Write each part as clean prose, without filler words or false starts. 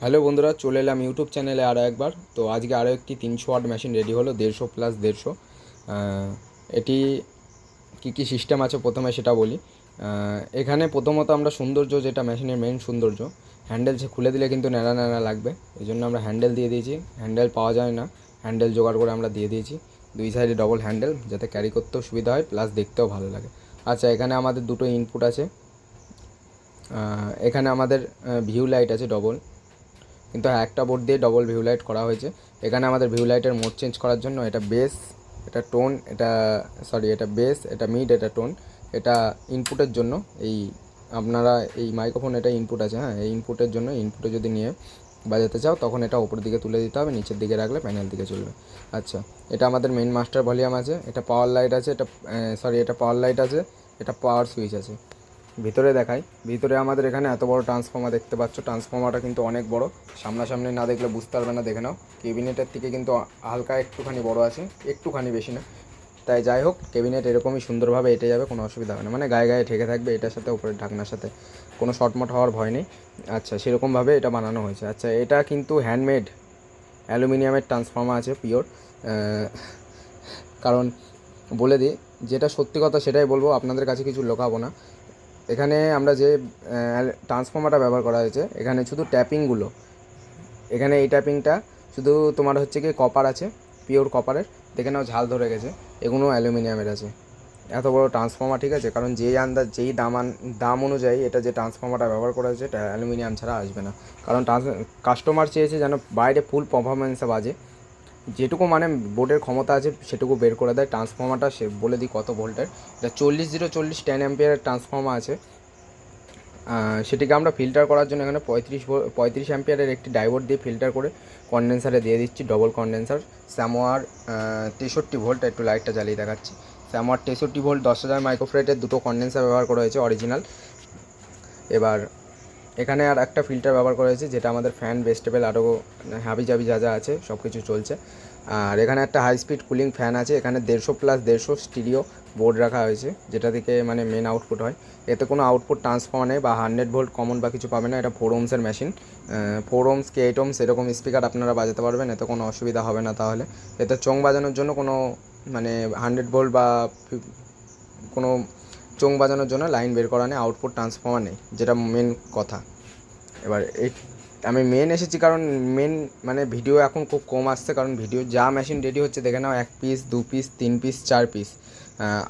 Hello বন্ধুরা, চলে এলাম ইউটিউব চ্যানেলে আরও একবার। তো আজকে আরও একটি 300 ওয়াট মেশিন রেডি হলো, 150 প্লাস 150। এটি কী সিস্টেম আছে প্রথমে সেটা বলি। এখানে প্রথমত আমরা সৌন্দর্য, যেটা মেশিনের মেন সৌন্দর্য, হ্যান্ডেল খুলে দিলে কিন্তু ন্যাড়া ন্যাড়া লাগবে, এই জন্য আমরা হ্যান্ডেল দিয়ে দিয়েছি। হ্যান্ডেল পাওয়া যায় না, হ্যান্ডেল জোগাড় করে আমরা দিয়ে দিয়েছি। দুই সাইডে ডবল হ্যান্ডেল, যাতে ক্যারি করতেও সুবিধা হয় প্লাস দেখতেও ভালো লাগে। আচ্ছা, এখানে আমাদের দুটো ইনপুট আছে। এখানে আমাদের ভিউ লাইট আছে ডবল, কিন্তু একটা বোর্ড দিয়ে ডবল ভিউ লাইট করা হয়েছে। এখানে আমাদের ভিউ লাইটের মোড চেঞ্জ করার জন্য এটা বেস, এটা টোন, এটা বেস, এটা মিড, এটা টোন। এটা ইনপুটের জন্য, এই আপনারা এই মাইক্রোফোন এটা ইনপুট আছে, হ্যাঁ, এই ইনপুটের জন্য। ইনপুটে যদি নিয়ে বাজাতে চাও তখন এটা উপরের দিকে তুলে দিতে হবে, নিচের দিকে রাখলে প্যানেল দিকে চলবে। আচ্ছা, এটা আমাদের মেন মাস্টার ভলিউম আছে, এটা পাওয়ার লাইট আছে, এটা পাওয়ার লাইট আছে, এটা পাওয়ার সুইচ আছে। ভিতরে দেখাই, ভিতরে আমাদের এখানে এত বড় ট্রান্সফর্মার দেখতে পাচ্ছ। ট্রান্সফর্মারটা কিন্তু অনেক বড়, সামনাসামনি না দেখলে বুঝতে পারবে না, দেখে নাও। কেবিনেটের থেকে কিন্তু হালকা একটুখানি বড় আছে, একটুখানি, বেশি না। তাই যাই হোক, কেবিনেট এরকমই সুন্দরভাবে এঁটে যাবে, কোনো অসুবিধা হবে না, মানে গায়ে গায়ে ঠেকে থাকবে এটার সাথে, উপরের ঢাকনার সাথে, কোনো শর্টমট হওয়ার ভয় নেই। আচ্ছা, সেরকমভাবে এটা বানানো হয়েছে। আচ্ছা, এটা কিন্তু হ্যান্ডমেড অ্যালুমিনিয়ামের ট্রান্সফর্মার আছে, পিওর। কারণ বলে দিই, যেটা সত্যি কথা সেটাই বলবো, আপনাদের কাছে কিছু লোকাবো না। এখানে আমরা যে ট্রান্সফর্মারটা ব্যবহার করা হয়েছে, এখানে শুধু ট্যাপিংগুলো, এখানে এই ট্যাপিংটা শুধু তোমার হচ্ছে কি কপার আছে, পিওর কপারের, দেখে নাও ঝাল ধরে গেছে। এগুলো অ্যালুমিনিয়ামের আছে। এত বড় ট্রান্সফর্মার, ঠিক আছে, কারণ যেই দাম অনুযায়ী এটা যে ট্রান্সফর্মারটা ব্যবহার করা হয়েছে, এটা অ্যালুমিনিয়াম ছাড়া আসবে না। কারণ কাস্টমার চেয়েছে যেন বাইরে ফুল পারফরমেন্সে বাজে, যেটুকু মানে বোর্ডের ক্ষমতা আছে সেটুকু বের করে দেয় ট্রান্সফর্মারটা। সে বলে দিই কত ভোল্টের, এটা 40 10 অ্যাম্পিয়ারের ট্রান্সফর্মার আছে। সেটিকে আমরা ফিল্টার করার জন্য এখানে 35 অ্যাম্পিয়ারের একটি ডায়োড দিয়ে ফিল্টার করে কনডেন্সারে দিয়ে দিচ্ছি, ডবল কনডেন্সার। স্যামোয়ার 63 ভোল্ট, একটু লাইটটা জ্বালিয়ে দেখাচ্ছি। স্যামোয়ার 63 ভোল্ট 10,000 মাইক্রোফ্যারাডের দুটো কনডেন্সার ব্যবহার করা হয়েছে, অরিজিনাল। এবার এখানে আর একটা ফিল্টার ব্যবহার করা হয়েছে, যেটা আমাদের ফ্যান, বেস্টেবল, আরও হাবিজাবি যা যা আছে সব কিছু চলছে। আর এখানে একটা হাই স্পিড কুলিং ফ্যান আছে। এখানে 150 প্লাস 150 স্টিরিও বোর্ড রাখা হয়েছে, যেটা থেকে মানে মেন আউটপুট হয়। এতে কোনো আউটপুট ট্রান্সফর্মার নেই বা 100 ভোল্ট কমন বা কিছু পাবে না। এটা 4 ohms মেশিন, 4 ohms কি 8 ohms এরকম স্পিকার আপনারা বাজাতে পারবেন, এতে কোনো অসুবিধা হবে না। তাহলে এতে চোং বাজানোর জন্য কোনো মানে 100 ভোল্ট বা কোনো চোং বাজানোর জন্য লাইন বের করা নেই, আউটপুট ট্রান্সফর্মার নেই, যেটা মেন কথা। এবার এই আমি মেন এসেছি কারণ মেন মানে ভিডিও এখন খুব কম আসছে, কারণ ভিডিও যা মেশিন রেডি হচ্ছে দেখে নাও, 1 পিস 2 পিস 3 পিস 4 পিস,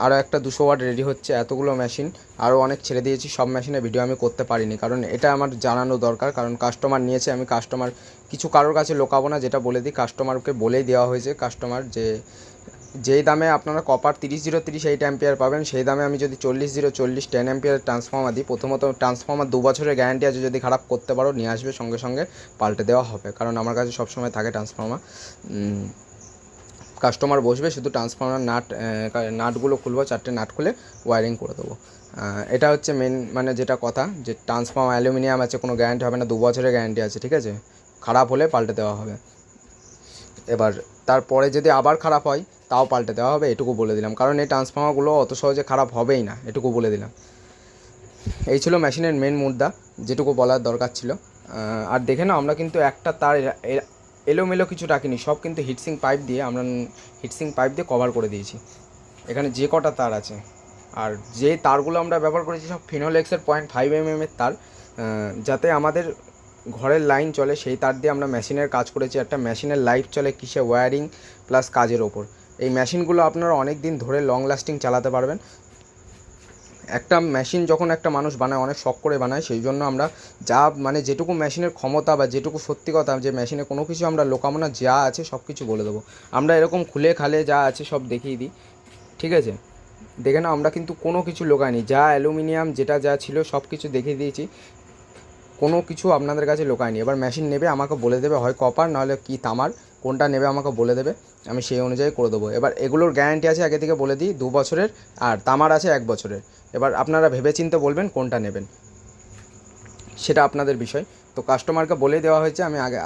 আরও একটা 200 ওয়াট রেডি হচ্ছে। এতগুলো মেশিন আরও অনেক ছেড়ে দিয়েছি, সব মেশিনে ভিডিও আমি করতে পারিনি, কারণ এটা আমার জানানো দরকার, কারণ কাস্টমার নিয়েছে। আমি কাস্টমার কিছু কারোর কাছে লোকাবো না, যেটা বলে দিই, কাস্টমারকে বলেই দেওয়া হয়েছে। কাস্টমার যেই দামে আপনারা কপার 30 8 অ্যাম্পিয়ার পাবেন, সেই দামে আমি যদি 40 10 অ্যাম্পিয়ার ট্রান্সফর্মার দিই, প্রথমত ট্রান্সফর্মার 2 বছরের গ্যারান্টি আছে, যদি খারাপ করতে পারো নিয়ে আসবে, সঙ্গে সঙ্গে পাল্টে দেওয়া হবে, কারণ আমার কাছে সবসময় থাকে ট্রান্সফর্মার। কাস্টমার বসবে, শুধু ট্রান্সফর্মার নাটগুলো খুলবো, 4টে নাট খুলে ওয়ারিং করে দেবো। এটা হচ্ছে মেন মানে যেটা কথা, যে ট্রান্সফর্মার অ্যালুমিনিয়াম আছে, কোনো গ্যারান্টি হবে না, 2 বছরের গ্যারান্টি আছে, ঠিক আছে, খারাপ হলে পাল্টে দেওয়া হবে। এবার তারপরে যদি আবার খারাপ হয় তাও পাল্টে দেওয়া হবে, এটুকু বলে দিলাম, কারণ এই ট্রান্সফর্মারগুলো অত সহজে খারাপ হবেই না, এটুকু বলে দিলাম। এই ছিল মেশিনের মেন মুদ্রা, যেটুকু বলার দরকার ছিল। আর দেখে না, আমরা কিন্তু একটা তার এলোমেলো কিছু রাখিনি, সব কিন্তু হিটসিং পাইপ দিয়ে কভার করে দিয়েছি। এখানে যে কটা তার আছে, আর যে তারগুলো আমরা ব্যবহার করেছি সব ফিনোলেক্সের 0.5 mm এর তার, যাতে আমাদের ঘরের লাইন চলে, সেই তার দিয়ে আমরা মেশিনের কাজ করেছি। একটা মেশিনের লাইফ চলে কিসে, ওয়্যারিং প্লাস কাজের ওপর। এই মেশিনগুলো আপনারা অনেক দিন ধরে লং লাস্টিং চালাতে পারবেন। একটা মেশিন যখন একটা মানুষ বানায়, অনেক শখ করে বানায়, সেই জন্য আমরা যা মানে যেটুকু মেশিনের ক্ষমতা বা যেটুকু সত্যি কথা, যে মেশিনে কোনো কিছু আমরা লোকাবো না, যা আছে সব কিছু বলে দেবো। আমরা এরকম খুলে খালে যা আছে সব দেখিয়ে দিই, ঠিক আছে। দেখে না, আমরা কিন্তু কোনো কিছু লোকাইনি, যা অ্যালুমিনিয়াম যেটা যা ছিল সব কিছু দেখিয়ে দিয়েছি, কোনো কিছু আপনাদের কাছে লোকায়নি। এবার মেশিন নেবে আমাকে বলে দেবে, হয় কপার নাহলে কি তামার, কোনটা নেবে আমাকে বলে দেবে, আমি সেই অনুযায়ী করে দেবো। এবার এগুলোর গ্যারান্টি আছে আগে থেকে বলে দিই 2 বছরের, আর তামার আছে 1 বছরের। এবার আপনারা ভেবেচিন্তে বলবেন কোনটা নেবেন, সেটা আপনাদের বিষয়। তো কাস্টমারকে বলেই দেওয়া হয়েছে, আমি আগে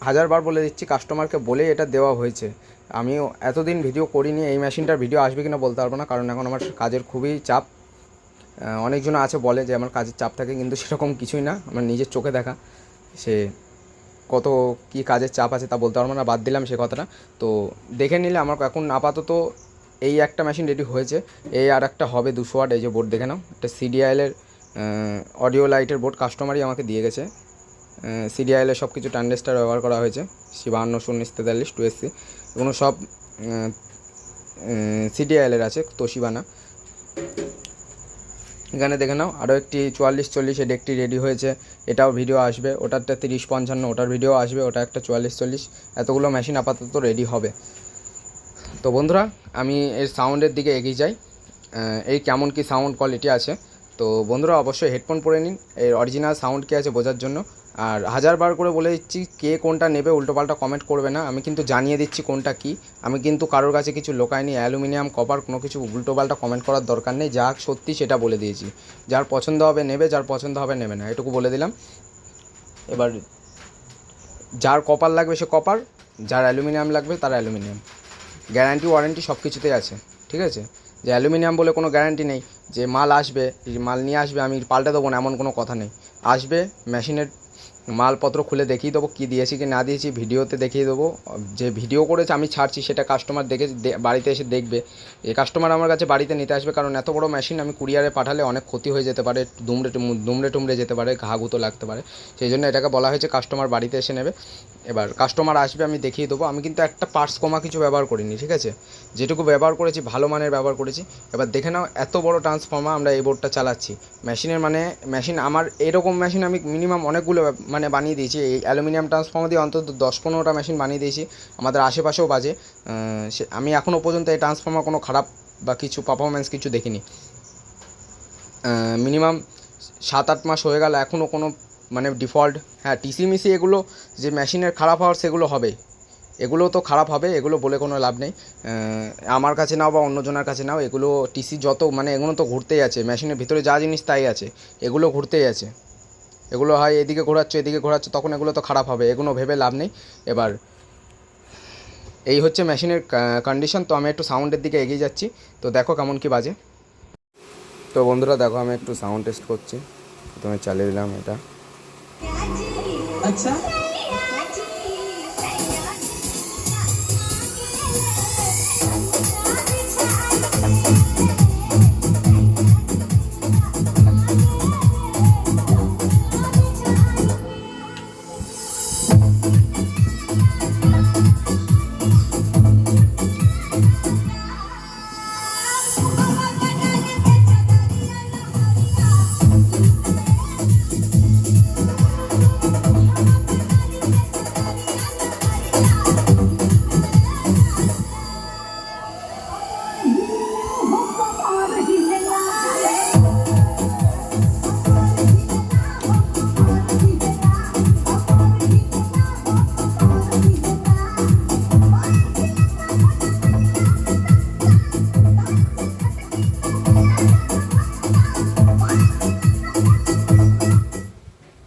1000বার বলে দিচ্ছি, কাস্টমারকে বলেই এটা দেওয়া হয়েছে। আমিও এতদিন ভিডিও করিনি, এই মেশিনটার ভিডিও আসবে কিনা বলতে পারবো না, কারণ এখন আমার কাজের খুবই চাপ। অনেকজন আছে বলে যে আমার কাজের চাপ থাকে, কিন্তু সেরকম কিছুই না, আমার নিজের চোখে দেখা। সে কত কী কাজের চাপ আছে তা বলতে পারবো না, বাদ দিলাম সে কথাটা। তো দেখে নিলে আমার এখন আপাতত এই একটা মেশিন রেডি হয়েছে, এই আর একটা হবে 200 ওয়াট। এই যে বোর্ড দেখে নাও, এটা সিডিআইএলের অডিও লাইটের বোর্ড, কাস্টমারই আমাকে দিয়ে গেছে। সিডিআইএলের সব কিছু ট্রানজিস্টার ব্যবহার করা হয়েছে, 52 19 43 2SC, এগুলো সব সিডিআইএলের আছে, তোশিবা না। এখানে দেখে নাও আরও একটি 44 40 এর একটি রেডি হয়েছে, এটাও ভিডিও আসবে। ওটারটা 30 55, ওটার ভিডিও আসবে। ওটা একটা 44 40, এতগুলো মেশিন আপাতত রেডি হবে। তো বন্ধুরা, আমি এর সাউন্ডের দিকে এগিয়ে যাই, এই কেমন কি সাউন্ড কোয়ালিটি আছে। তো বন্ধুরা অবশ্যই হেডফোন পরে নিন এর অরিজিনাল সাউন্ড কী আছে বোঝার জন্য। আর 1000বার করে বলে দিচ্ছি, কে কোনটা নেবে উল্টোপাল্টা কমেন্ট করবে না, আমি কিন্তু জানিয়ে দিচ্ছি কোনটা কি। আমি কিন্তু কারোর কাছে কিছু লোকাইনি, অ্যালুমিনিয়াম কপার কোনো কিছু উল্টোপাল্টা কমেন্ট করার দরকার নেই, যা সত্যি সেটা বলে দিয়েছি। যার পছন্দ হবে নেবে, যার পছন্দ হবে নেবে না, এটুকু বলে দিলাম। এবার যার কপার লাগবে সে কপার, যার অ্যালুমিনিয়াম লাগবে তার অ্যালুমিনিয়াম। গ্যারান্টি ওয়ারেন্টি সব কিছুতেই আছে, ঠিক আছে। যে অ্যালুমিনিয়াম বলে কোনো গ্যারান্টি নেই যে মাল আসবে, মাল নিয়ে আসবে আমি পাল্টে দেবো না, এমন কোনো কথা নেই। আসবে, মেশিনের মালপত্র খুলে দেখিয়ে দেবো, কী দিয়েছি কি না দিয়েছি ভিডিওতে দেখিয়ে দেবো। যে ভিডিও করেছে আমি ছাড়ছি সেটা কাস্টমার দেখে বাড়িতে এসে দেখবে। এই কাস্টমার আমার কাছে বাড়িতে নিতে আসবে, কারণ এত বড় মেশিন আমি কুরিয়ারে পাঠালে অনেক ক্ষতি হয়ে যেতে পারে, দুমড়ে টুমড়ে যেতে পারে, ঘা গুঁতো লাগতে পারে। সেই জন্য এটাকে বলা হয়েছে কাস্টমার বাড়িতে এসে নেবে। এবার কাস্টমার আসবে, আমি দেখিয়ে দেবো। আমি কিন্তু একটা পার্টস কমা কিছু ব্যবহার করিনি, ঠিক আছে। যেটুকু ব্যবহার করেছি ভালো মানের ব্যবহার করেছি। এবার দেখে নাও, এত বড় ট্রান্সফর্মার আমরা এই বোর্ডটা চালাচ্ছি। মেশিন আমার এরকম মেশিন আমি মিনিমাম অনেকগুলো মানে বানিয়ে দিয়েছি। এই অ্যালুমিনিয়াম ট্রান্সফর্মার দিয়ে অন্তত 10-15টা মেশিন বানিয়ে দিয়েছি, আমাদের আশেপাশেও বাজে। আমি এখনও পর্যন্ত এই ট্রান্সফর্মার কোনো খারাপ বা কিছু পারফরমেন্স কিছু দেখিনি। মিনিমাম 7-8 মাস হয়ে গেল, এখনও কোনো মানে ডিফল্ট, হ্যাঁ টিসি মিসি এগুলো যে মেশিনের খারাপ হওয়ার সেগুলো হবে, এগুলো তো খারাপ হবে, এগুলো বলে কোনো লাভ নেই। আমার কাছে নাও বা অন্যজনের কাছে নাও, এগুলো টিসি যত মানে এগুলো তো ঘুরতেই আছে, মেশিনের ভিতরে যা জিনিস তাই আছে, এগুলো ঘুরতেই আছে। এগুলো হয় এদিকে ঘোরাচ্ছ তখন এগুলো তো খারাপ হবে, এগুলো ভেবে লাভ নেই। এবার এই হচ্ছে মেশিনের কন্ডিশন। তো আমি একটু সাউন্ডের দিকে এগিয়ে যাচ্ছি, তো দেখো কেমন কি বাজে। তো বন্ধুরা দেখো, আমি একটু সাউন্ড টেস্ট করছি, প্রথমে চালিয়ে দিলাম এটা। আচ্ছা,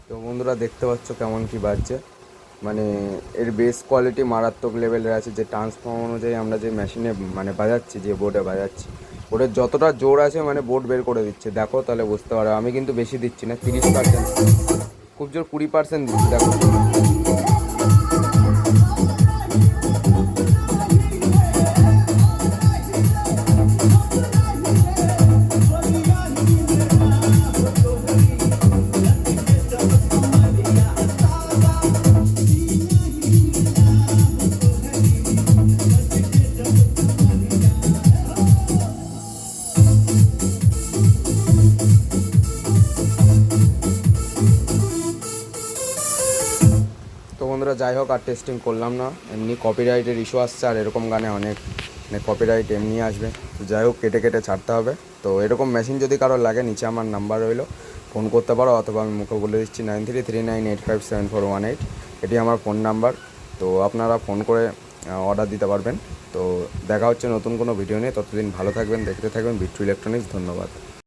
তো বন্ধুরা দেখতে পাচ্ছ কেমন কি বাজছে, মানে এর বেস কোয়ালিটি মারাত্মক লেভেলের আছে। যে ট্রান্সফর্মার অনুযায়ী আমরা যে মেশিনে মানে বাজাচ্ছি, যে বোর্ডে বাজাচ্ছি, বোর্ডের যতটা জোর আছে মানে বোর্ড বের করে দিচ্ছে। দেখো তাহলে বুঝতে পারো, আমি কিন্তু বেশি দিচ্ছি না, 30%, খুব জোর 20% দিচ্ছি, দেখো। তো বন্ধুরা যাই হোক, আর টেস্টিং করলাম না, এমনি কপিরাইটের ইস্যু আসছে, আর এরকম গানে অনেক মানে কপিরাইট এমনি আসবে। তো যাই হোক, কেটে কেটে ছাড়তে হবে। তো এরকম মেশিন যদি কারোর লাগে, নিচে আমার নাম্বার রইলো, ফোন করতে পারো, অথবা আমি মুখে বলে দিচ্ছি 9339857418, এটি আমার ফোন নাম্বার। তো আপনারা ফোন করে অর্ডার দিতে পারবেন। তো দেখা হচ্ছে নতুন কোনো ভিডিও নিয়ে, ততদিন ভালো থাকবেন, দেখতে থাকবেন বিট্টু ইলেকট্রনিক্স। ধন্যবাদ।